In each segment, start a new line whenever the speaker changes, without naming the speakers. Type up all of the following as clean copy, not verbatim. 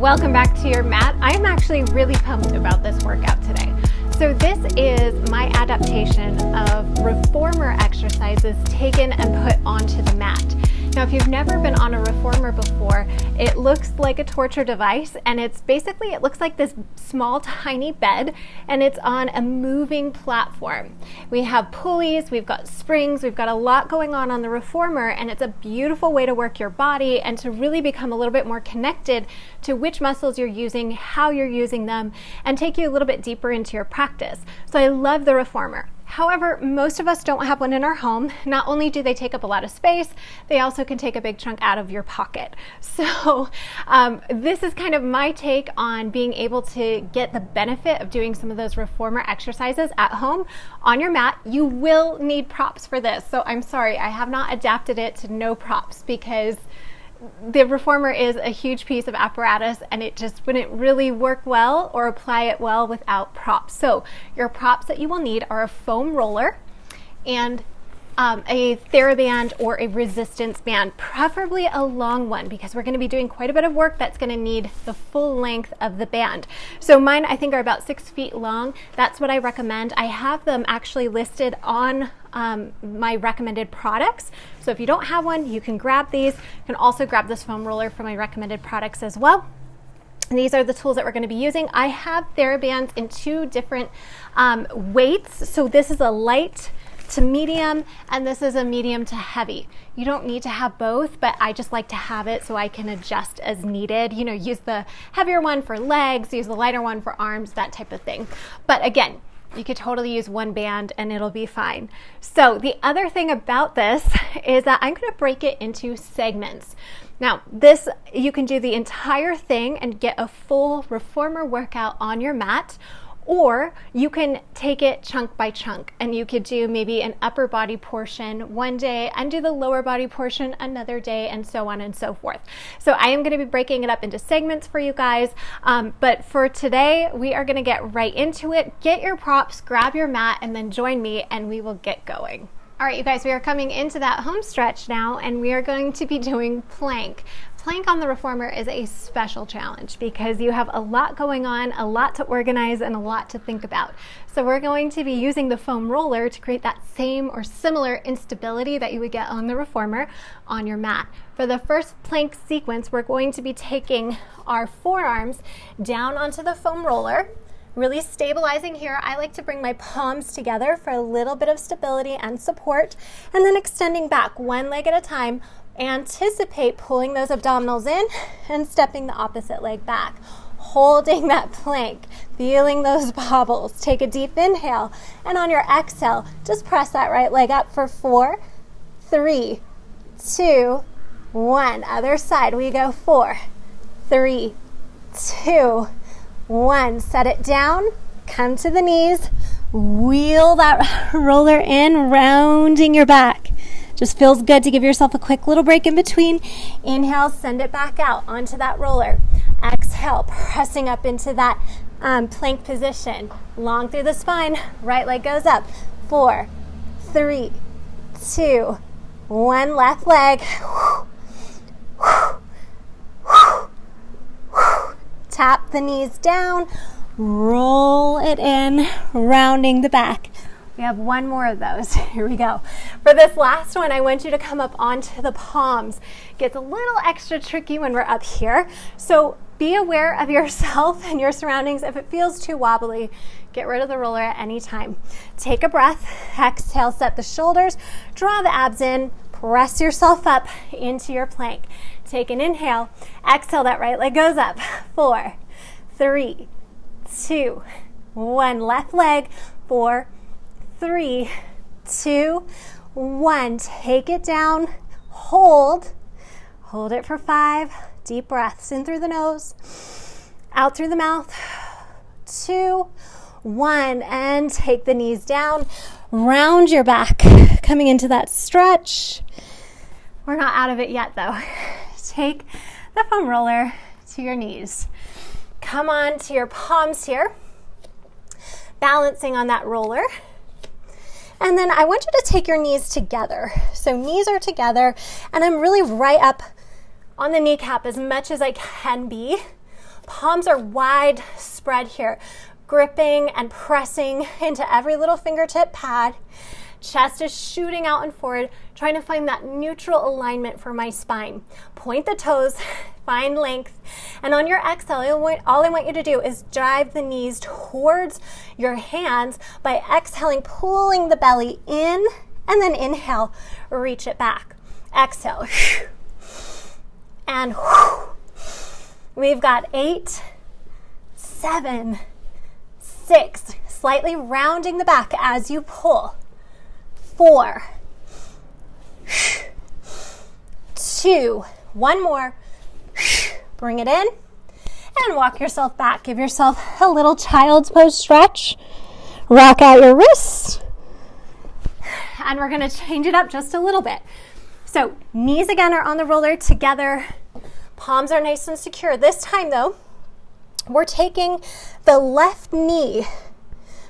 Welcome back to your mat. I'm actually really pumped about this workout today. So this is my adaptation of reformer exercises taken and put onto the mat. Now, if you've never been on a reformer before, it looks like a torture device, and it looks like this small, tiny bed, and it's on a moving platform. We have pulleys, we've got springs, we've got a lot going on the reformer, and it's a beautiful way to work your body and to really become a little bit more connected to which muscles you're using, how you're using them, and take you a little bit deeper into your practice. So I love the reformer. However, most of us don't have one in our home. Not only do they take up a lot of space, they also can take a big chunk out of your pocket. So this is kind of my take on being able to get the benefit of doing some of those reformer exercises at home on your mat. You will need props for this. So I'm sorry, I have not adapted it to no props because the reformer is a huge piece of apparatus and it just wouldn't really work well or apply it well without props. So your props that you will need are a foam roller and a TheraBand or a resistance band, preferably a long one because we're going to be doing quite a bit of work that's going to need the full length of the band. So mine I think are about 6 feet long. That's what I recommend. I have them actually listed on my recommended products. So if you don't have one, you can grab these. You can also grab this foam roller for my recommended products as well. And these are the tools that we're going to be using. I have TheraBands in 2 different weights. So this is a light to medium, and this is a medium to heavy. You don't need to have both, but I just like to have it so I can adjust as needed. You know, use the heavier one for legs, use the lighter one for arms, that type of thing. But again, you could totally use one band and it'll be fine. So the other thing about this is that I'm going to break it into segments. Now, this, you can do the entire thing and get a full reformer workout on your mat, or you can take it chunk by chunk and you could do maybe an upper body portion one day and do the lower body portion another day, and so on and so forth. So I am going to be breaking it up into segments for you guys, but for today we are going to get right into it. Get your props, grab your mat, and then join me and we will get going. All right, you guys, we are coming into that home stretch now and we are going to be doing plank. Plank on the reformer is a special challenge because you have a lot going on, a lot to organize, and a lot to think about. So we're going to be using the foam roller to create that same or similar instability that you would get on the reformer on your mat. For the first plank sequence, we're going to be taking our forearms down onto the foam roller, really stabilizing here. I like to bring my palms together for a little bit of stability and support, and then extending back one leg at a time. Anticipate pulling those abdominals in and stepping the opposite leg back, holding that plank, feeling those bobbles. Take a deep inhale, and on your exhale, just press that right leg up for 4, 3, 2, 1. Other side, we go 4, 3, 2, 1. Set it down, come to the knees, wheel that roller in, rounding your back. Just feels good to give yourself a quick little break in between. Inhale, send it back out onto that roller. Exhale, pressing up into that plank position. Long through the spine, right leg goes up. 4, 3, 2, 1. Left leg. Tap the knees down, roll it in, rounding the back. We have one more of those. Here we go. For this last one, I want you to come up onto the palms. Gets a little extra tricky when we're up here. So be aware of yourself and your surroundings. If it feels too wobbly, get rid of the roller at any time. Take a breath. Exhale, set the shoulders, draw the abs in, press yourself up into your plank. Take an inhale. Exhale, that right leg goes up. 4, 3, 2, 1. Left leg. 4, 3, 2, 1. Take it down. Hold it for 5. Deep breaths in through the nose, out through the mouth. 2, 1. And take the knees down. Round your back, coming into that stretch. We're not out of it yet though. Take the foam roller to your knees. Come on to your palms here, balancing on that roller. And then I want you to take your knees together. So knees are together, and I'm really right up on the kneecap as much as I can be, Palms are wide spread here, gripping and pressing into every little fingertip pad. Chest is shooting out and forward, trying to find that neutral alignment for my spine. Point the toes, find length, and on your exhale, all I want you to do is drive the knees towards your hands by exhaling, pulling the belly in, and then inhale, reach it back. Exhale, and we've got 8, 7, 6, slightly rounding the back as you pull. 4, 2, one more. Bring it in and walk yourself back. Give yourself a little child's pose stretch. Rock out your wrists. And we're going to change it up just a little bit. So knees again are on the roller together. Palms are nice and secure. This time though, we're taking the left knee.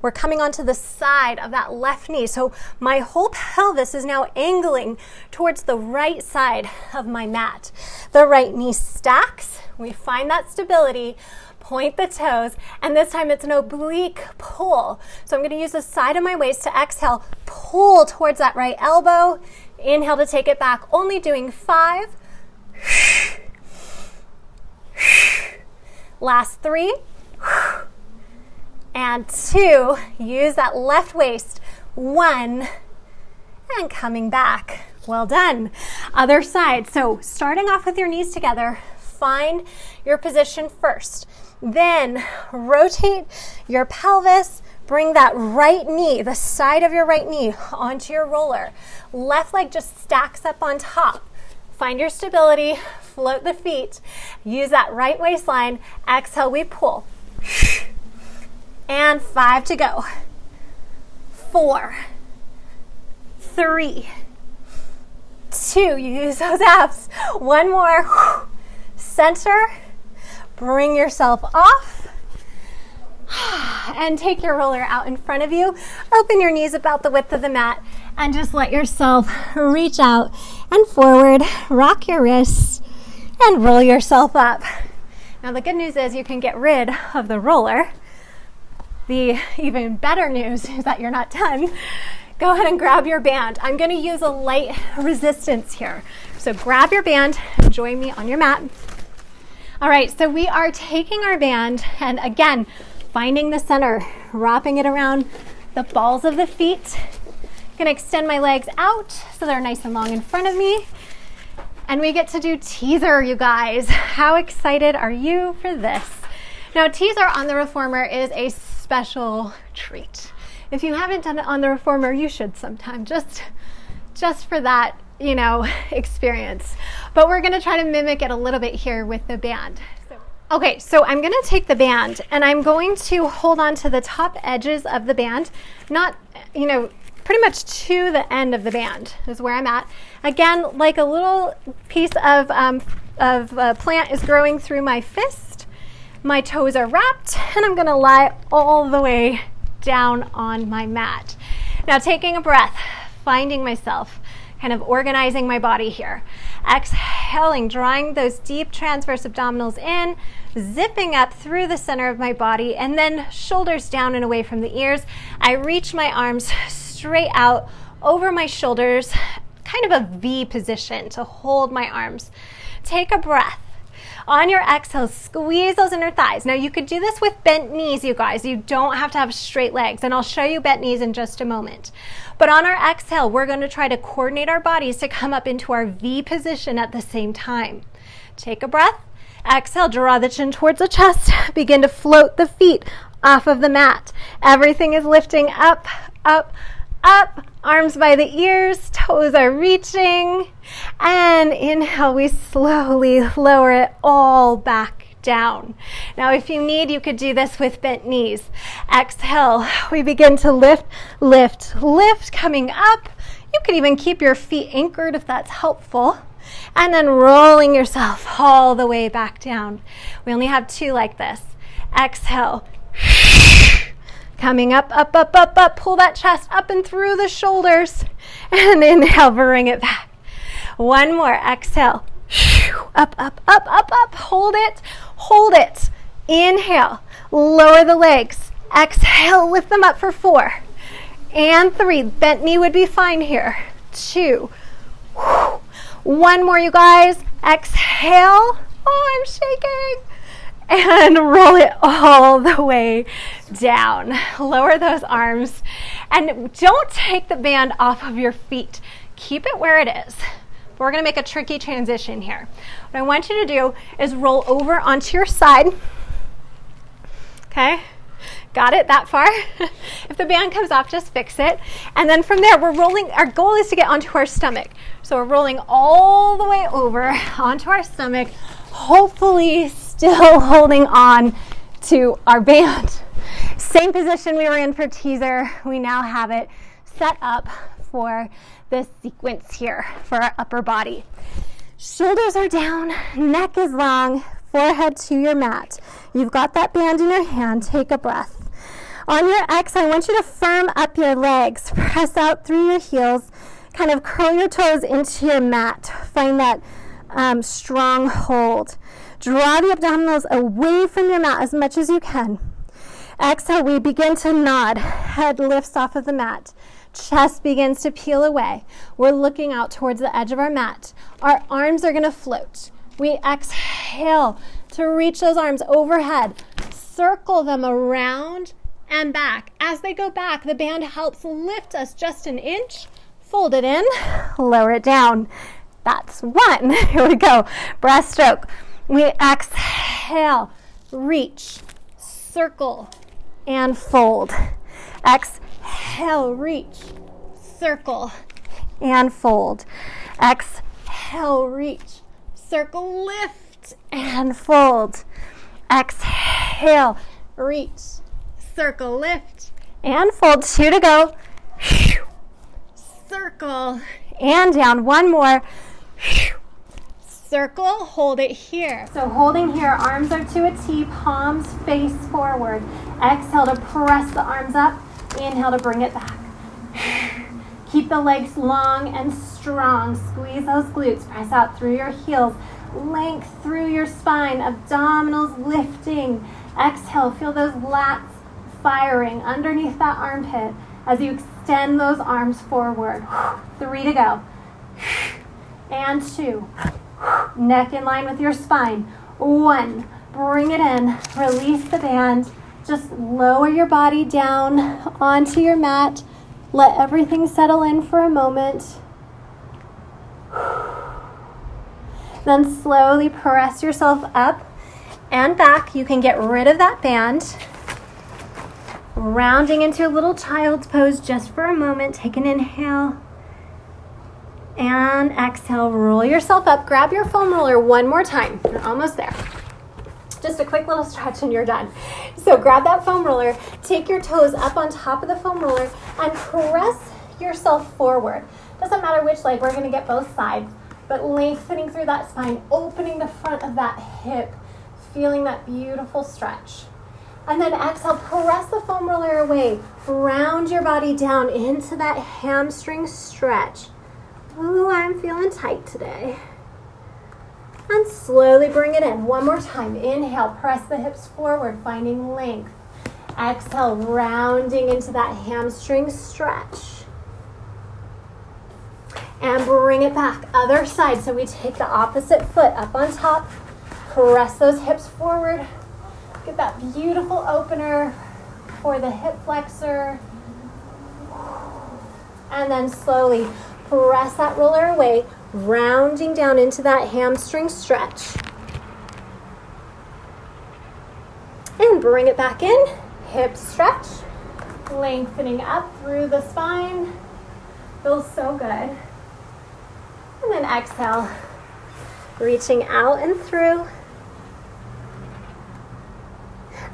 We're coming onto the side of that left knee. So my whole pelvis is now angling towards the right side of my mat. The right knee stacks. We find that stability, point the toes, and this time it's an oblique pull. So I'm going to use the side of my waist to exhale, pull towards that right elbow. Inhale to take it back, only doing 5. Last 3. And 2, use that left waist. 1, and coming back. Well done. Other side. So starting off with your knees together, find your position first. Then rotate your pelvis, bring that right knee, the side of your right knee, onto your roller. Left leg just stacks up on top. Find your stability, float the feet, use that right waistline. Exhale, we pull. And 5 to go. 4, 3, 2, use those abs. 1 more. Center, bring yourself off, and take your roller out in front of you. Open your knees about the width of the mat, and just let yourself reach out and forward. Rock your wrists, and roll yourself up. Now the good news is you can get rid of the roller. The even better news is that you're not done. Go ahead and grab your band. I'm going to use a light resistance here. So grab your band and join me on your mat. All right, so we are taking our band and again, finding the center, wrapping it around the balls of the feet. I'm going to extend my legs out so they're nice and long in front of me. And we get to do teaser, you guys. How excited are you for this? Now, teaser on the Reformer is a special treat. If you haven't done it on the Reformer, you should sometime, just for that, experience. But we're going to try to mimic it a little bit here with the band. Okay, so I'm going to take the band and I'm going to hold on to the top edges of the band, not, pretty much to the end of the band is where I'm at. Again, like a little piece of plant is growing through my fist. My toes are wrapped and I'm going to lie all the way down on my mat. Now taking a breath, finding myself, kind of organizing my body here. Exhaling, drawing those deep transverse abdominals in, zipping up through the center of my body, and then shoulders down and away from the ears. I reach my arms straight out over my shoulders, kind of a V position to hold my arms. Take a breath. On your exhale, squeeze those inner thighs. Now you could do this with bent knees, you guys. You don't have to have straight legs, and I'll show you bent knees in just a moment. But on our exhale, we're going to try to coordinate our bodies to come up into our V position at the same time. Take a breath. Exhale, draw the chin towards the chest. Begin to float the feet off of the mat. Everything is lifting up, up, up. Arms by the ears, toes are reaching. And inhale, we slowly lower it all back down. Now, if you need, you could do this with bent knees. Exhale, we begin to lift, lift, lift, coming up. You could even keep your feet anchored if that's helpful. And then rolling yourself all the way back down. We only have 2 like this. Exhale. Coming up, up, up, up, up. Pull that chest up and through the shoulders. And inhale, bring it back. 1 more. Exhale. Up, up, up, up, up. Hold it. Hold it. Inhale, lower the legs. Exhale, lift them up for 4 and 3. Bent knee would be fine here. 2. 1 more, you guys. Exhale. Oh, I'm shaking. And roll it all the way down. Lower those arms. And don't take the band off of your feet. Keep it where it is. We're going to make a tricky transition here. What I want you to do is roll over onto your side. Okay? Got it that far? If the band comes off, just fix it. And then from there, we're rolling. Our goal is to get onto our stomach. So we're rolling all the way over onto our stomach, hopefully still holding on to our band. Same position we were in for teaser. We now have it set up for this sequence here for our upper body. Shoulders are down, neck is long, forehead to your mat. You've got that band in your hand. Take a breath. On your exhale, I want you to firm up your legs. Press out through your heels. Kind of curl your toes into your mat. Find that strong hold. Draw the abdominals away from your mat as much as you can. Exhale, we begin to nod. Head lifts off of the mat. Chest begins to peel away. We're looking out towards the edge of our mat. Our arms are going to float. We exhale to reach those arms overhead. Circle them around and back. As they go back, the band helps lift us just an inch. Fold it in, lower it down. That's 1. Here we go. Breaststroke. We exhale, reach, circle, and fold. Exhale, reach, circle, and fold. Exhale, reach, circle, lift, and fold. Exhale, reach, circle, lift, and fold. 2 to go. Circle, and down. 1 more. Circle, hold it here. So holding here, arms are to a T, palms face forward. Exhale to press the arms up. Inhale to bring it back. Keep the legs long and strong. Squeeze those glutes. Press out through your heels. Length through your spine. Abdominals lifting. Exhale, feel those lats firing underneath that armpit as you extend those arms forward. 3 to go. And 2. Neck in line with your spine. 1. Bring it in. Release the band. Just lower your body down onto your mat. Let everything settle in for a moment. Then slowly press yourself up and back. You can get rid of that band. Rounding into a little child's pose just for a moment. Take an inhale. And exhale, roll yourself up. Grab your foam roller 1 more time. You're almost there. Just a quick little stretch and you're done. So grab that foam roller, take your toes up on top of the foam roller, and press yourself forward. Doesn't matter which leg, we're going to get both sides, but lengthening through that spine, opening the front of that hip, feeling that beautiful stretch. And then exhale, press the foam roller away. Round your body down into that hamstring stretch. Ooh, I'm feeling tight today. And slowly bring it in. 1 more time. Inhale, press the hips forward, finding length. Exhale, rounding into that hamstring stretch. And bring it back. Other side. So we take the opposite foot up on top. Press those hips forward. Get that beautiful opener for the hip flexor. And then slowly press that roller away, rounding down into that hamstring stretch. And bring it back in. Hip stretch. Lengthening up through the spine. Feels so good. And then exhale. Reaching out and through.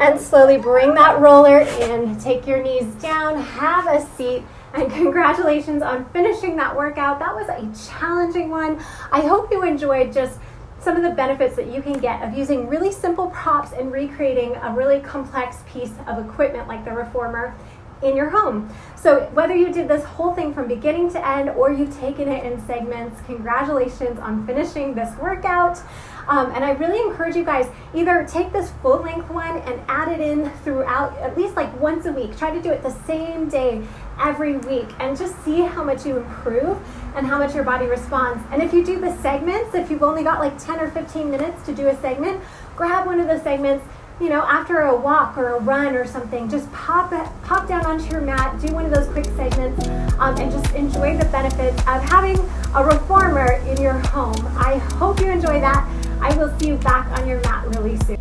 And slowly bring that roller in. Take your knees down. Have a seat. And congratulations on finishing that workout. That was a challenging one. I hope you enjoyed just some of the benefits that you can get of using really simple props and recreating a really complex piece of equipment like the Reformer in your home. So whether you did this whole thing from beginning to end or you've taken it in segments, congratulations on finishing this workout. And I really encourage you guys, either take this full length one and add it in throughout, at least like once a week. Try to do it the same day every week and just see how much you improve and how much your body responds. And if you do the segments, if you've only got like 10 or 15 minutes to do a segment, grab one of the segments, you know, after a walk or a run or something, just pop down onto your mat, do one of those quick segments, and just enjoy the benefits of having a reformer in your home. I hope you enjoy that. I will see you back on your mat really soon.